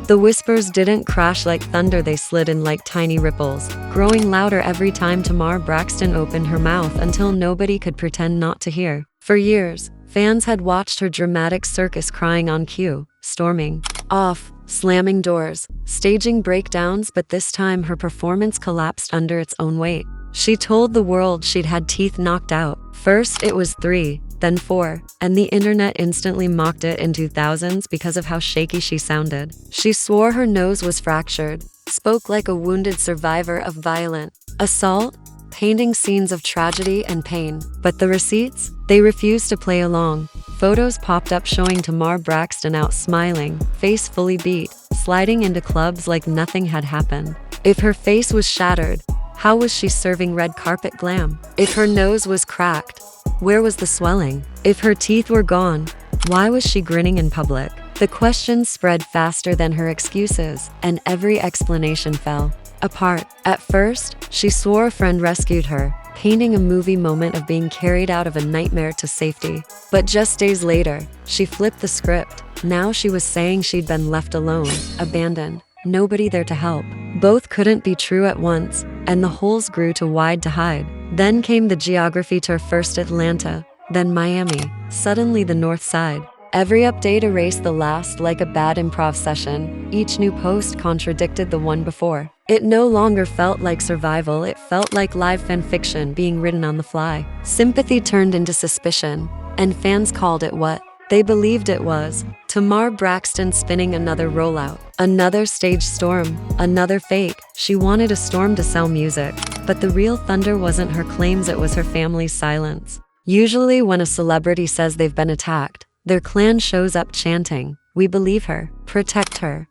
The whispers didn't crash like thunder, they slid in like tiny ripples, growing louder every time Tamar Braxton opened her mouth until nobody could pretend not to hear. For years, fans had watched her dramatic circus, crying on cue, storming off, slamming doors, staging breakdowns, but this time her performance collapsed under its own weight. She told the world she'd had teeth knocked out. First it was 3, then 4, and the internet instantly mocked it in 2000s because of how shaky she sounded. She swore her nose was fractured, spoke like a wounded survivor of violent assault, painting scenes of tragedy and pain. But the receipts? They refused to play along. Photos popped up showing Tamar Braxton out smiling, face fully beat, sliding into clubs like nothing had happened. If her face was shattered, how was she serving red carpet glam? If her nose was cracked, where was the swelling? If her teeth were gone, why was she grinning in public? The questions spread faster than her excuses, and every explanation fell apart. At first, she swore a friend rescued her, painting a movie moment of being carried out of a nightmare to safety. But just days later, she flipped the script. Now she was saying she'd been left alone, abandoned, nobody there to help. Both couldn't be true at once, and the holes grew too wide to hide. Then came the geography tour, first Atlanta, then Miami, suddenly the North Side. Every update erased the last like a bad improv session. Each new post contradicted the one before. It no longer felt like survival, it felt like live fan fiction being written on the fly. Sympathy turned into suspicion, and fans called it what they believed it was. Tamar Braxton spinning another rollout, another stage storm, another fake. She wanted a storm to sell music, but the real thunder wasn't her claims, it was her family's silence. Usually when a celebrity says they've been attacked, their clan shows up chanting, "We believe her, protect her."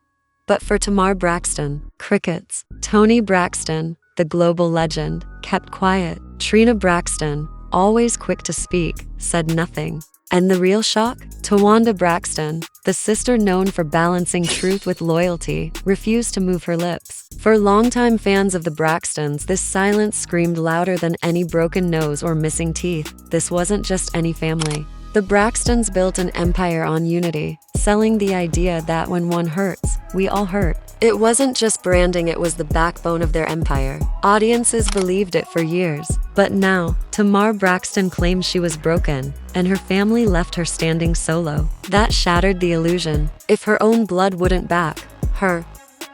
But for Tamar Braxton, crickets. Toni Braxton, the global legend, kept quiet. Trina Braxton, always quick to speak, said nothing. And the real shock? Towanda Braxton, the sister known for balancing truth with loyalty, refused to move her lips. For longtime fans of the Braxtons, this silence screamed louder than any broken nose or missing teeth. This wasn't just any family. The Braxtons built an empire on unity, selling the idea that when one hurts, we all hurt. It wasn't just branding, it was the backbone of their empire. Audiences believed it for years. But now, Tamar Braxton claims she was broken, and her family left her standing solo. That shattered the illusion. If her own blood wouldn't back her,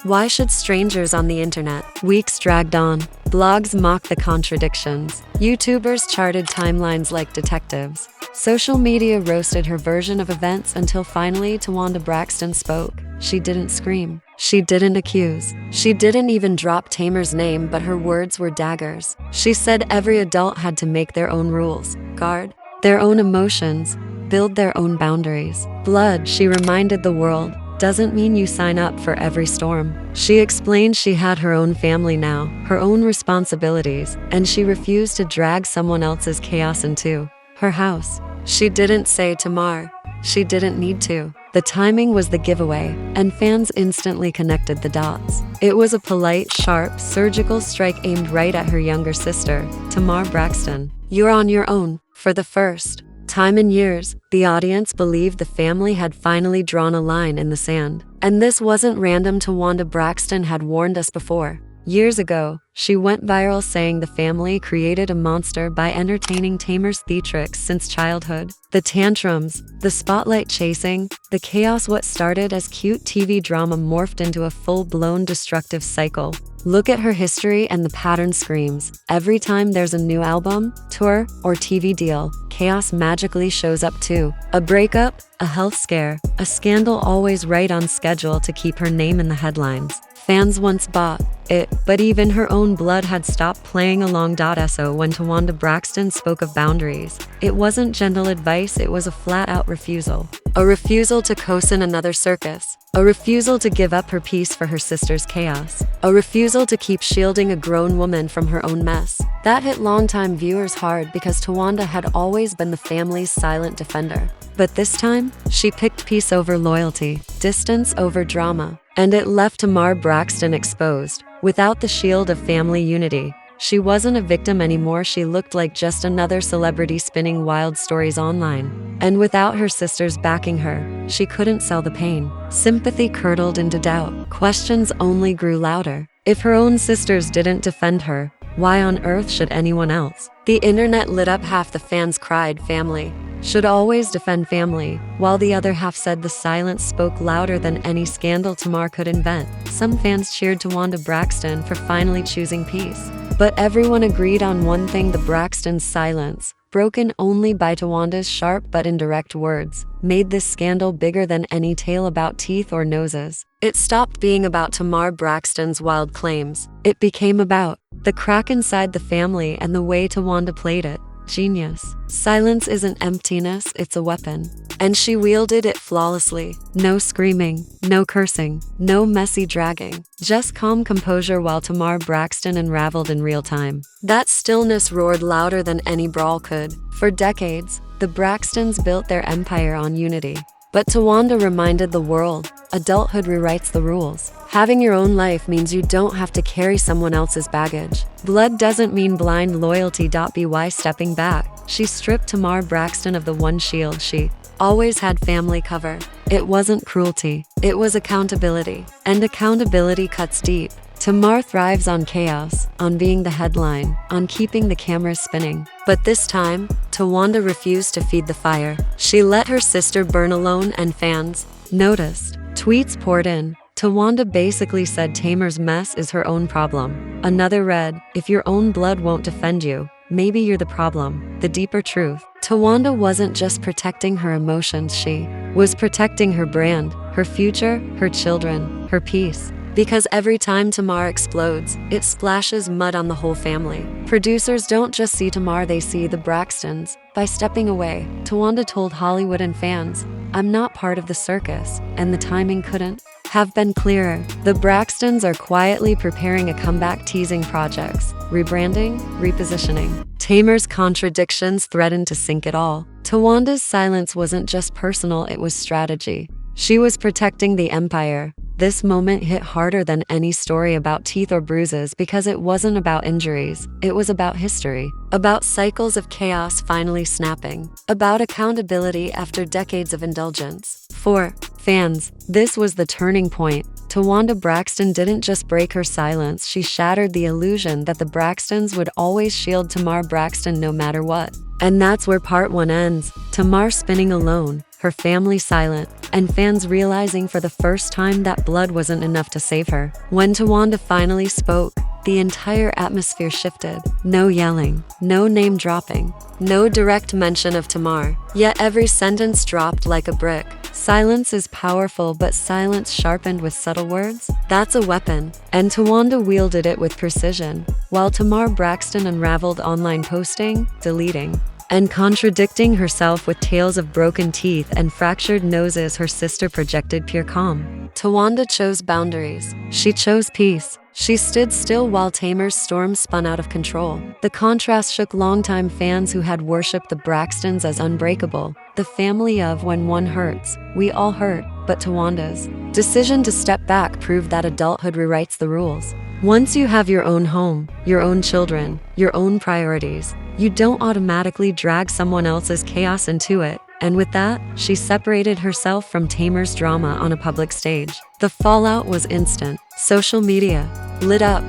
why should strangers on the internet? Weeks dragged on. Blogs mocked the contradictions. YouTubers charted timelines like detectives. Social media roasted her version of events until finally Towanda Braxton spoke. She didn't scream. She didn't accuse. She didn't even drop Tamar's name, but her words were daggers. She said every adult had to make their own rules, guard their own emotions, build their own boundaries. Blood, she reminded the world, doesn't mean you sign up for every storm. She explained she had her own family now, her own responsibilities, and she refused to drag someone else's chaos into her house. She didn't say Tamar. She didn't need to. The timing was the giveaway, and fans instantly connected the dots. It was a polite, sharp, surgical strike aimed right at her younger sister, Tamar Braxton. You're on your own. For the first time in years, the audience believed the family had finally drawn a line in the sand. And this wasn't random. Towanda Braxton had warned us before. Years ago, she went viral saying the family created a monster by entertaining Tamar's theatrics since childhood. The tantrums, the spotlight chasing, the chaos. What started as cute TV drama morphed into a full-blown destructive cycle. Look at her history and the pattern screams. Every time there's a new album, tour, or TV deal, chaos magically shows up too. A breakup, a health scare, a scandal, always right on schedule to keep her name in the headlines. Fans once bought it, but even her own blood had stopped playing along. So when Towanda Braxton spoke of boundaries, it wasn't gentle advice, it was a flat-out refusal. A refusal to co-sign another circus. A refusal to give up her peace for her sister's chaos. A refusal to keep shielding a grown woman from her own mess. That hit longtime viewers hard because Towanda had always been the family's silent defender. But this time, she picked peace over loyalty, distance over drama. And it left Tamar Braxton exposed. Without the shield of family unity, She wasn't a victim anymore, she looked like just another celebrity spinning wild stories online. And without her sisters backing her, she couldn't sell the pain. Sympathy curdled into doubt. Questions only grew louder. If her own sisters didn't defend her, why on earth should anyone else? The internet lit up. Half the fans cried, "Family should always defend family," while the other half said the silence spoke louder than any scandal Tamar could invent. Some fans cheered Towanda Braxton for finally choosing peace. But everyone agreed on one thing: the Braxton's silence, broken only by Towanda's sharp but indirect words, made this scandal bigger than any tale about teeth or noses. It stopped being about Tamar Braxton's wild claims. It became about the crack inside the family and the way Towanda played it. Genius. Silence isn't emptiness, it's a weapon. And she wielded it flawlessly. No screaming, no cursing, no messy dragging. Just calm composure while Tamar Braxton unraveled in real time. That stillness roared louder than any brawl could. For decades, the Braxtons built their empire on unity. But Towanda reminded the world, adulthood rewrites the rules. Having your own life means you don't have to carry someone else's baggage. Blood doesn't mean blind loyalty. By stepping back, she stripped Tamar Braxton of the one shield she always had: family cover. It wasn't cruelty, it was accountability. And accountability cuts deep. Tamar thrives on chaos, on being the headline, on keeping the cameras spinning. But this time, Towanda refused to feed the fire. She let her sister burn alone, and fans noticed. Tweets poured in. Towanda basically said Tamar's mess is her own problem. Another read, "If your own blood won't defend you, maybe you're the problem." The deeper truth: Towanda wasn't just protecting her emotions, she was protecting her brand, her future, her children, her peace. Because every time Tamar explodes, it splashes mud on the whole family. Producers don't just see Tamar, they see the Braxtons. By stepping away, Towanda told Hollywood and fans, "I'm not part of the circus," and the timing couldn't have been clearer. The Braxtons are quietly preparing a comeback, teasing projects, rebranding, repositioning. Tamar's contradictions threatened to sink it all. Towanda's silence wasn't just personal, it was strategy. She was protecting the empire. This moment hit harder than any story about teeth or bruises because it wasn't about injuries, it was about history. About cycles of chaos finally snapping. About accountability after decades of indulgence. For fans, this was the turning point. Towanda Braxton didn't just break her silence, she shattered the illusion that the Braxtons would always shield Tamar Braxton no matter what. And that's where part 1 ends. Tamar spinning alone, her family silent, and fans realizing for the first time that blood wasn't enough to save her. When Towanda finally spoke, the entire atmosphere shifted. No yelling, no name dropping, no direct mention of Tamar. Yet every sentence dropped like a brick. Silence is powerful, but silence sharpened with subtle words, that's a weapon. And Towanda wielded it with precision, while Tamar Braxton unraveled online, posting, deleting, and contradicting herself with tales of broken teeth and fractured noses. Her sister projected pure calm. Towanda chose boundaries. She chose peace. She stood still while Tamar's storm spun out of control. The contrast shook longtime fans who had worshipped the Braxtons as unbreakable. The family of when one hurts, we all hurt. But Towanda's decision to step back proved that adulthood rewrites the rules. Once you have your own home, your own children, your own priorities, you don't automatically drag someone else's chaos into it. And with that, she separated herself from Tamar's drama on a public stage. The fallout was instant. Social media lit up,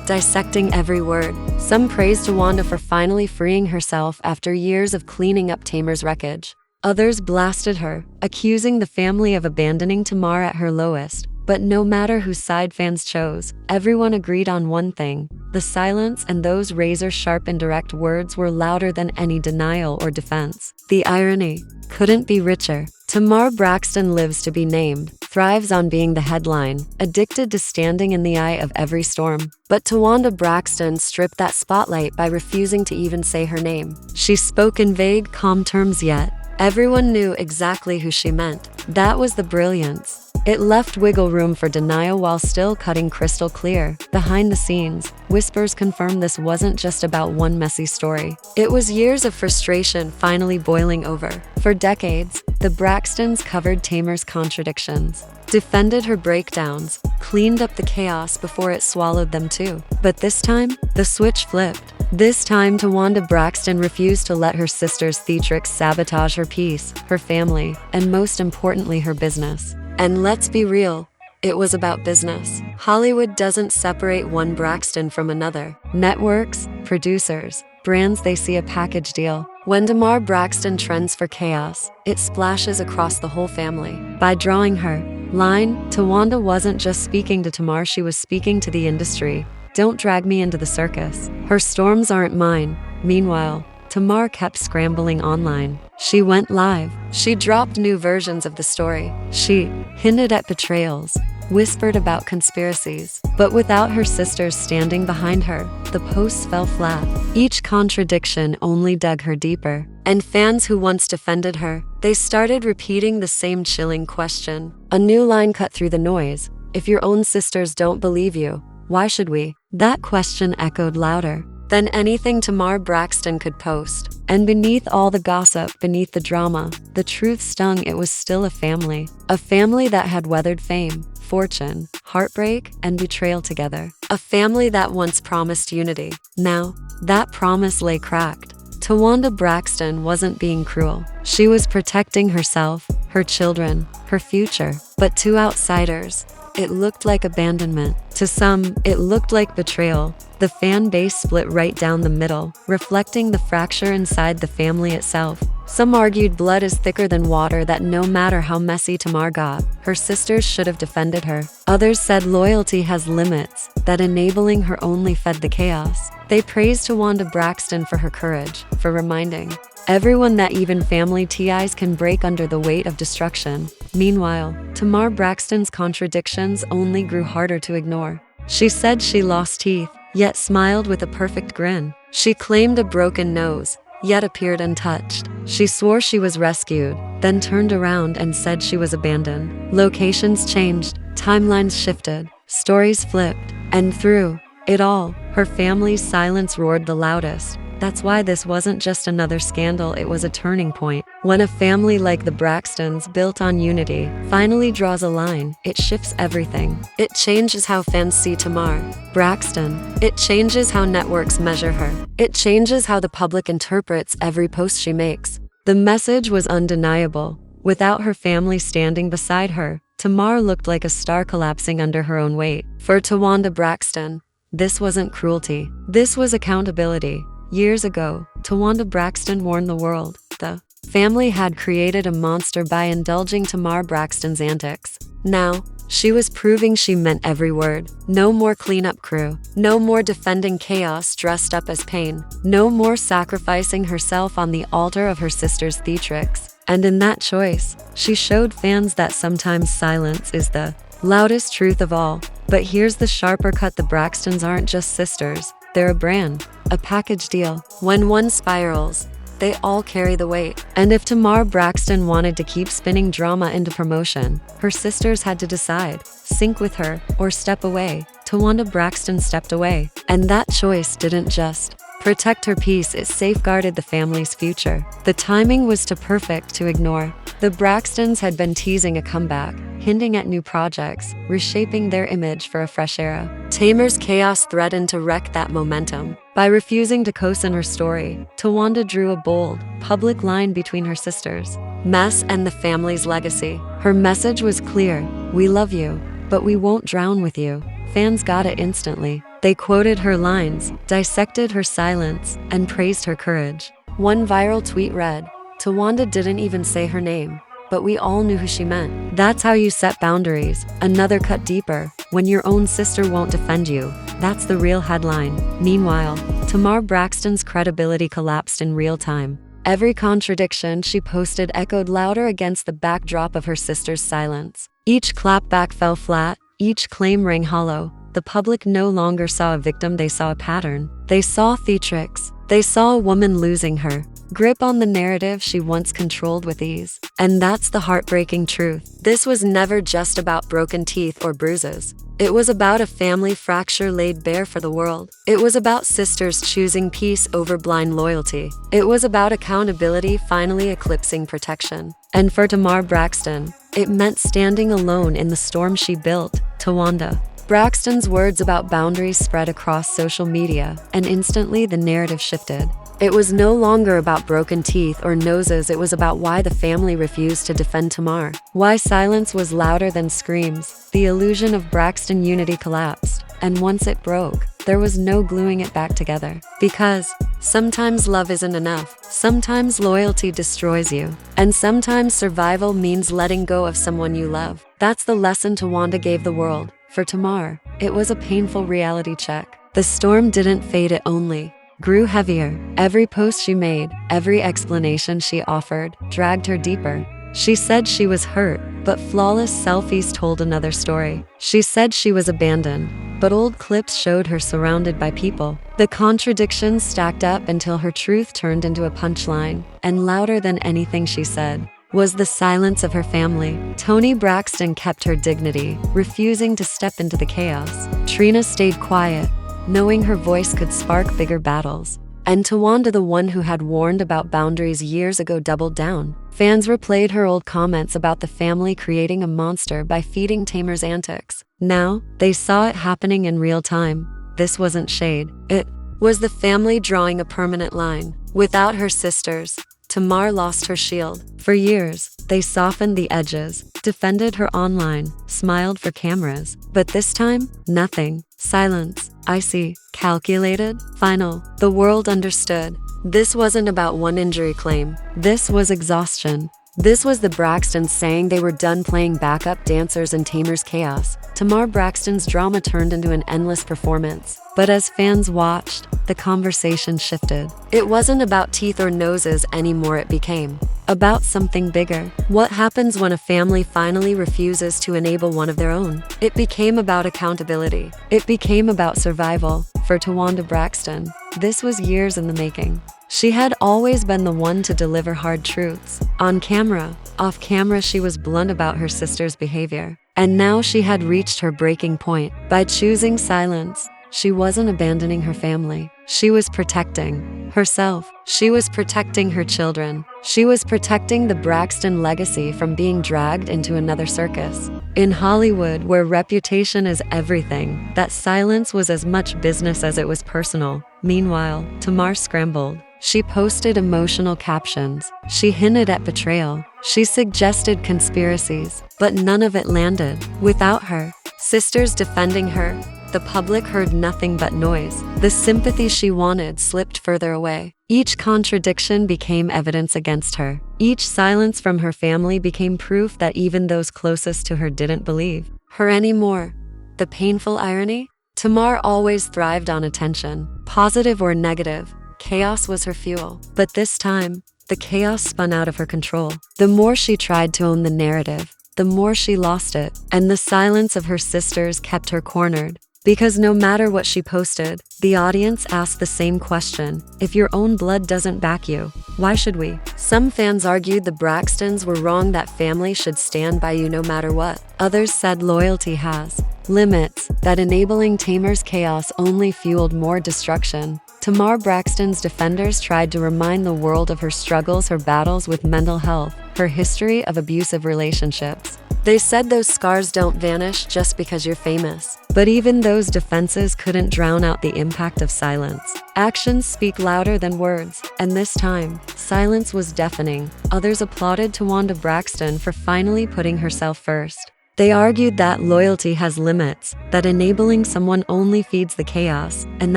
dissecting every word. Some praised Towanda for finally freeing herself after years of cleaning up Tamar's wreckage. Others blasted her, accusing the family of abandoning Tamar at her lowest. But no matter whose side fans chose, everyone agreed on one thing: the silence and those razor-sharp indirect words were louder than any denial or defense. The irony couldn't be richer. Tamar Braxton lives to be named, thrives on being the headline, addicted to standing in the eye of every storm. But Towanda Braxton stripped that spotlight by refusing to even say her name. She spoke in vague, calm terms, yet everyone knew exactly who she meant. That was the brilliance. It left wiggle room for denial while still cutting crystal clear. Behind the scenes, whispers confirmed this wasn't just about one messy story. It was years of frustration finally boiling over. For decades, the Braxtons covered Tamar's contradictions, defended her breakdowns, cleaned up the chaos before it swallowed them too. But this time, the switch flipped. This time, Towanda Braxton refused to let her sister's theatrics sabotage her peace, her family, and most importantly, her business. And let's be real, it was about business. Hollywood doesn't separate one Braxton from another. Networks, producers, brands, they see a package deal. When Tamar Braxton trends for chaos, it splashes across the whole family. By drawing her line, Towanda wasn't just speaking to Tamar, she was speaking to the industry. Don't drag me into the circus. Her storms aren't mine. Meanwhile, Tamar kept scrambling online. She went live. She dropped new versions of the story. She hinted at betrayals, whispered about conspiracies. But without her sisters standing behind her, the posts fell flat. Each contradiction only dug her deeper. And fans who once defended her, they started repeating the same chilling question. A new line cut through the noise. If your own sisters don't believe you, why should we? That question echoed louder than anything Tamar Braxton could post. And beneath all the gossip, beneath the drama, the truth stung. It was still a family. A family that had weathered fame, fortune, heartbreak, and betrayal together. A family that once promised unity. Now, that promise lay cracked. Towanda Braxton wasn't being cruel. She was protecting herself, her children, her future. But to outsiders, it looked like abandonment. To some, it looked like betrayal. The fan base split right down the middle, reflecting the fracture inside the family itself. Some argued blood is thicker than water, that no matter how messy Tamar got, her sisters should have defended her. Others said loyalty has limits, that enabling her only fed the chaos. They praised Towanda Braxton for her courage, for reminding everyone that even family ties can break under the weight of destruction. Meanwhile, Tamar Braxton's contradictions only grew harder to ignore. She said she lost teeth, yet smiled with a perfect grin. She claimed a broken nose, yet appeared untouched. She swore she was rescued, then turned around and said she was abandoned. Locations changed, timelines shifted, stories flipped, and through it all, her family's silence roared the loudest. That's why this wasn't just another scandal, it was a turning point. When a family like the Braxtons, built on unity, finally draws a line, it shifts everything. It changes how fans see Tamar Braxton. It changes how networks measure her. It changes how the public interprets every post she makes. The message was undeniable. Without her family standing beside her, Tamar looked like a star collapsing under her own weight. For Towanda Braxton, this wasn't cruelty. This was accountability. Years ago, Towanda Braxton warned the world. The family had created a monster by indulging Tamar Braxton's antics. Now, she was proving she meant every word. No more cleanup crew. No more defending chaos dressed up as pain. No more sacrificing herself on the altar of her sister's theatrics. And in that choice, she showed fans that sometimes silence is the loudest truth of all. But here's the sharper cut: the Braxtons aren't just sisters. They're a brand, a package deal. When one spirals, they all carry the weight. And if Tamar Braxton wanted to keep spinning drama into promotion, her sisters had to decide, sync with her or step away. Towanda Braxton stepped away. And that choice didn't just protect her peace, it safeguarded the family's future. The timing was too perfect to ignore. The Braxtons had been teasing a comeback, hinting at new projects, reshaping their image for a fresh era. Tamar's chaos threatened to wreck that momentum. By refusing to co-sign her story, Towanda drew a bold, public line between her sisters' mess and the family's legacy. Her message was clear: we love you, but we won't drown with you. Fans got it instantly. They quoted her lines, dissected her silence, and praised her courage. One viral tweet read, "Towanda didn't even say her name, but we all knew who she meant." That's how you set boundaries. Another cut deeper: when your own sister won't defend you, that's the real headline. Meanwhile, Tamar Braxton's credibility collapsed in real time. Every contradiction she posted echoed louder against the backdrop of her sister's silence. Each clapback fell flat, each claim rang hollow. The public no longer saw a victim, they saw a pattern. They saw theatrics. They saw a woman losing her grip on the narrative she once controlled with ease. And that's the heartbreaking truth. This was never just about broken teeth or bruises. It was about a family fracture laid bare for the world. It was about sisters choosing peace over blind loyalty. It was about accountability finally eclipsing protection. And for Tamar Braxton, It meant standing alone in the storm she built. Towanda Braxton's words about boundaries spread across social media, and instantly the narrative shifted. It was no longer about broken teeth or noses, it was about why the family refused to defend Tamar. Why silence was louder than screams. The illusion of Braxton unity collapsed, and once it broke, there was no gluing it back together. Because sometimes love isn't enough, sometimes loyalty destroys you, and sometimes survival means letting go of someone you love. That's the lesson Towanda gave the world. For Tamar, it was a painful reality check. The storm didn't fade, it only grew heavier. Every post she made, every explanation she offered, dragged her deeper. She said she was hurt, but flawless selfies told another story. She said she was abandoned, but old clips showed her surrounded by people. The contradictions stacked up until her truth turned into a punchline, and louder than anything she said was the silence of her family. Towanda Braxton kept her dignity, refusing to step into the chaos. Trina stayed quiet, knowing her voice could spark bigger battles. And Towanda, the one who had warned about boundaries years ago, doubled down. Fans replayed her old comments about the family creating a monster by feeding Tamar's antics. Now, they saw it happening in real time. This wasn't shade. It was the family drawing a permanent line. Without her sisters, Tamar lost her shield. For years, they softened the edges, defended her online, smiled for cameras. But this time, nothing. Silence. Icy. Calculated. Final. The world understood. This wasn't about one injury claim. This was exhaustion. This was the Braxtons saying they were done playing backup dancers in Tamar's chaos. Tamar Braxton's drama turned into an endless performance. But as fans watched, the conversation shifted. It wasn't about teeth or noses anymore, it became about something bigger. What happens when a family finally refuses to enable one of their own? It became about accountability. It became about survival. For Towanda Braxton, this was years in the making. She had always been the one to deliver hard truths. On camera, off camera, she was blunt about her sister's behavior. And now she had reached her breaking point. By choosing silence, she wasn't abandoning her family. She was protecting herself. She was protecting her children. She was protecting the Braxton legacy from being dragged into another circus. In Hollywood, where reputation is everything, that silence was as much business as it was personal. Meanwhile, Tamar scrambled. She posted emotional captions. She hinted at betrayal. She suggested conspiracies, but none of it landed. Without her sisters defending her, the public heard nothing but noise. The sympathy she wanted slipped further away. Each contradiction became evidence against her. Each silence from her family became proof that even those closest to her didn't believe her anymore. The painful irony? Tamar always thrived on attention, positive or negative. Chaos was her fuel. But this time, the chaos spun out of her control. The more she tried to own the narrative, the more she lost it. And the silence of her sisters kept her cornered. Because no matter what she posted, the audience asked the same question. If your own blood doesn't back you, why should we? Some fans argued the Braxtons were wrong, that family should stand by you no matter what. Others said loyalty has limits, that enabling Tamar's chaos only fueled more destruction. Tamar Braxton's defenders tried to remind the world of her struggles, her battles with mental health, her history of abusive relationships. They said those scars don't vanish just because you're famous. But even those defenses couldn't drown out the impact of silence. Actions speak louder than words, and this time, silence was deafening. Others applauded Towanda Braxton for finally putting herself first. They argued that loyalty has limits, that enabling someone only feeds the chaos, and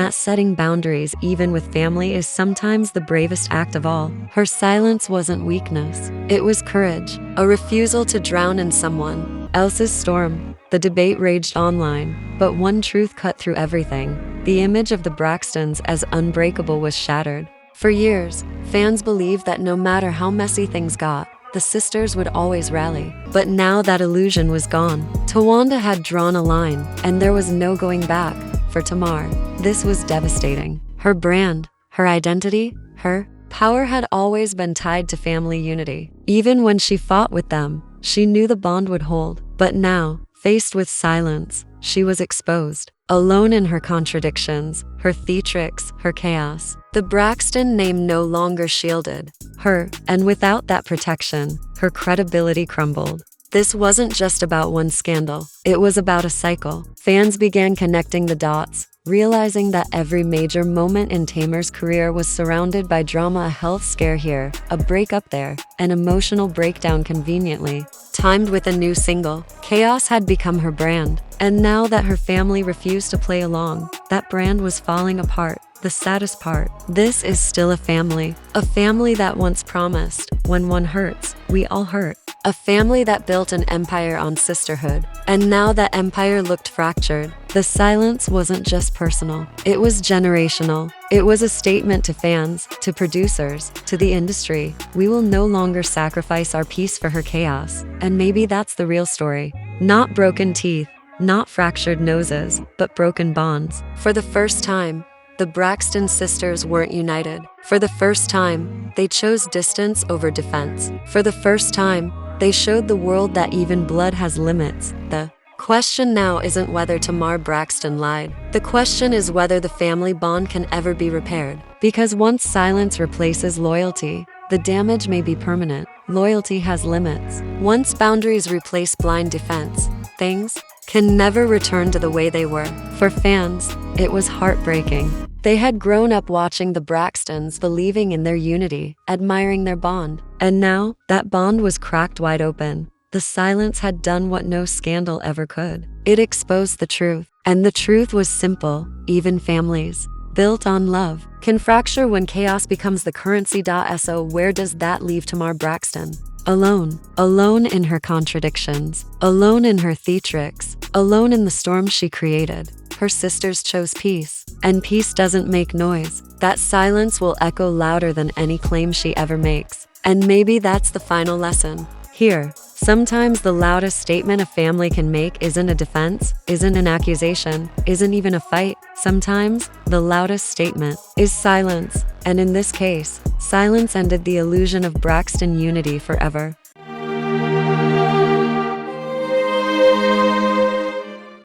that setting boundaries even with family is sometimes the bravest act of all. Her silence wasn't weakness, it was courage, a refusal to drown in someone else's storm. The debate raged online, but one truth cut through everything. The image of the Braxtons as unbreakable was shattered. For years, fans believed that no matter how messy things got, the sisters would always rally. But now that illusion was gone. Towanda had drawn a line, and there was no going back. For Tamar, this was devastating. Her brand, her identity, her power had always been tied to family unity. Even when she fought with them, she knew the bond would hold. But now, faced with silence, she was exposed. Alone in her contradictions, her theatrics, her chaos. The Braxton name no longer shielded her, and without that protection, her credibility crumbled. This wasn't just about one scandal. It was about a cycle. Fans began connecting the dots, realizing that every major moment in Tamar's career was surrounded by drama, a health scare here, a breakup there, an emotional breakdown conveniently timed with a new single. Chaos had become her brand, and now that her family refused to play along, that brand was falling apart. The saddest part, this is still a family that once promised, when one hurts, we all hurt. A family that built an empire on sisterhood, and now that empire looked fractured. The silence wasn't just personal, it was generational. It was a statement to fans, to producers, to the industry. We will no longer sacrifice our peace for her chaos. And maybe that's the real story. Not broken teeth, not fractured noses, but broken bonds. For the first time, the Braxton sisters weren't united. For the first time, they chose distance over defense. For the first time, they showed the world that even blood has limits. The question now isn't whether Tamar Braxton lied. The question is whether the family bond can ever be repaired. Because once silence replaces loyalty, the damage may be permanent. Loyalty has limits. Once boundaries replace blind defense, things can never return to the way they were. For fans, it was heartbreaking. They had grown up watching the Braxtons, believing in their unity, admiring their bond. And now, that bond was cracked wide open. The silence had done what no scandal ever could. It exposed the truth. And the truth was simple. Even families, built on love, can fracture when chaos becomes the currency. So where does that leave Tamar Braxton? Alone in her contradictions, alone in her theatrics, alone in the storm she created. Her sisters chose peace, and peace doesn't make noise. That silence will echo louder than any claim she ever makes. And maybe that's the final lesson. Here, sometimes the loudest statement a family can make isn't a defense, isn't an accusation, isn't even a fight. Sometimes, the loudest statement is silence. And in this case, silence ended the illusion of Braxton unity forever.